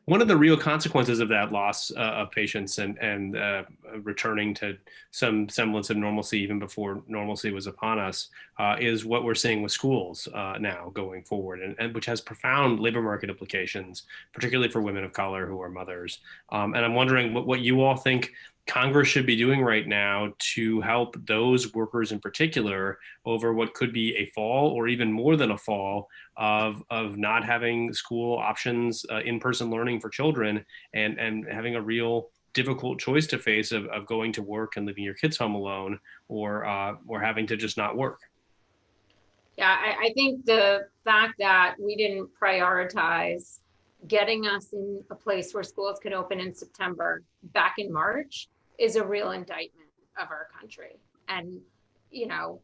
One of the real consequences of that loss of patience and returning to some semblance of normalcy, even before normalcy was upon us, is what we're seeing with schools now going forward, and which has profound labor market implications, particularly for women of color who are mothers. And I'm wondering what you all think Congress should be doing right now to help those workers in particular over what could be a fall or even more than a fall of not having school options, in-person learning for children, and having a real difficult choice to face of going to work and leaving your kids home alone, or having to just not work. Yeah, I think the fact that we didn't prioritize getting us in a place where schools could open in September back in March is a real indictment of our country. And, you know,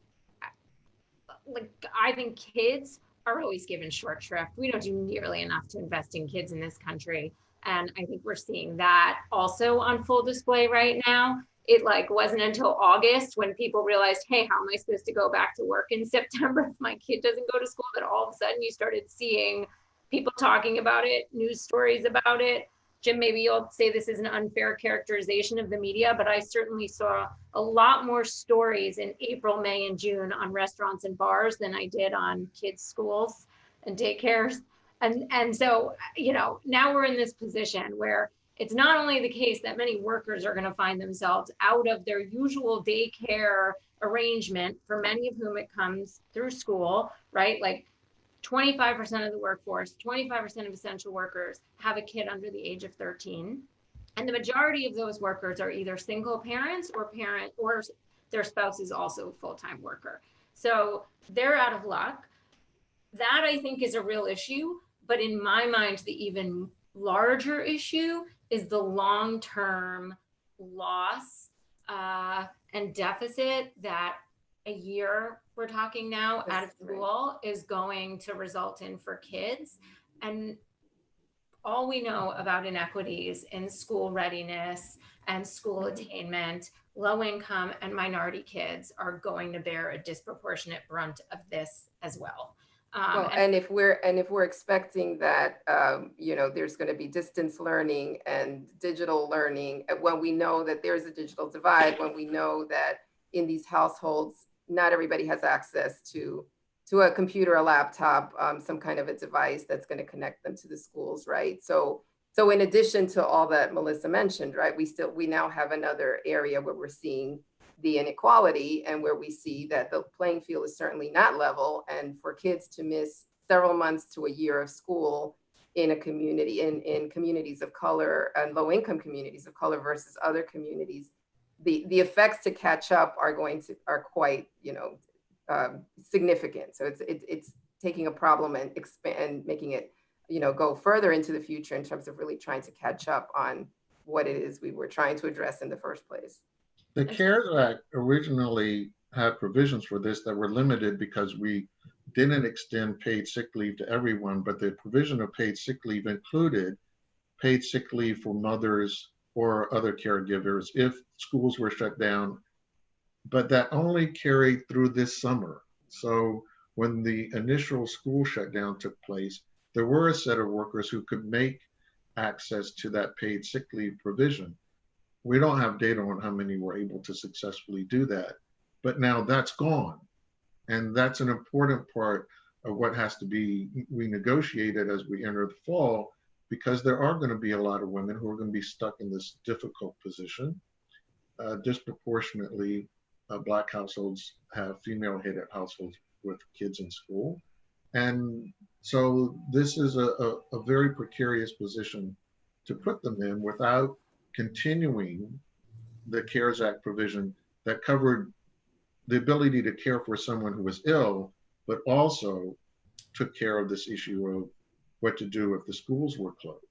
like I think kids are always given short shrift. We don't do nearly enough to invest in kids in this country. And I think we're seeing that also on full display right now. It like wasn't until August when people realized, hey, how am I supposed to go back to work in September if my kid doesn't go to school? That all of a sudden you started seeing people talking about it, news stories about it. Jim, maybe you'll say this is an unfair characterization of the media, but I certainly saw a lot more stories in April, May, and June on restaurants and bars than I did on kids' schools and daycares. And so, now we're in this position where it's not only the case that many workers are going to find themselves out of their usual daycare arrangement, for many of whom it comes through school, right? Like 25% of the workforce, 25% of essential workers have a kid under the age of 13. And the majority of those workers are either single parents or their spouse is also a full-time worker. So they're out of luck. That I think is a real issue. But in my mind, the even larger issue is the long-term loss and deficit that a year we're talking now out of school is going to result in for kids. And all we know about inequities in school readiness and school attainment, low income and minority kids are going to bear a disproportionate brunt of this as well. Well, and if we're expecting that, there's going to be distance learning and digital learning, when we know that there's a digital divide, when we know that in these households, not everybody has access to a computer, a laptop, some kind of a device that's going to connect them to the schools, right? So in addition to all that Melissa mentioned, right, we now have another area where we're seeing the inequality and where we see that the playing field is certainly not level, and for kids to miss several months to a year of school in a community, in communities of color and low income communities of color versus other communities, the effects to catch up are quite significant. So it's taking a problem and expand, making it go further into the future in terms of really trying to catch up on what it is we were trying to address in the first place. The CARES Act originally had provisions for this that were limited because we didn't extend paid sick leave to everyone, but the provision of paid sick leave included paid sick leave for mothers or other caregivers if schools were shut down, but that only carried through this summer. So when the initial school shutdown took place, there were a set of workers who could make access to that paid sick leave provision. We don't have data on how many were able to successfully do that, but now that's gone. And that's an important part of what has to be renegotiated as we enter the fall, because there are going to be a lot of women who are going to be stuck in this difficult position. Disproportionately, Black households have female-headed households with kids in school. And so this is a very precarious position to put them in without continuing the CARES Act provision that covered the ability to care for someone who was ill, but also took care of this issue of what to do if the schools were closed.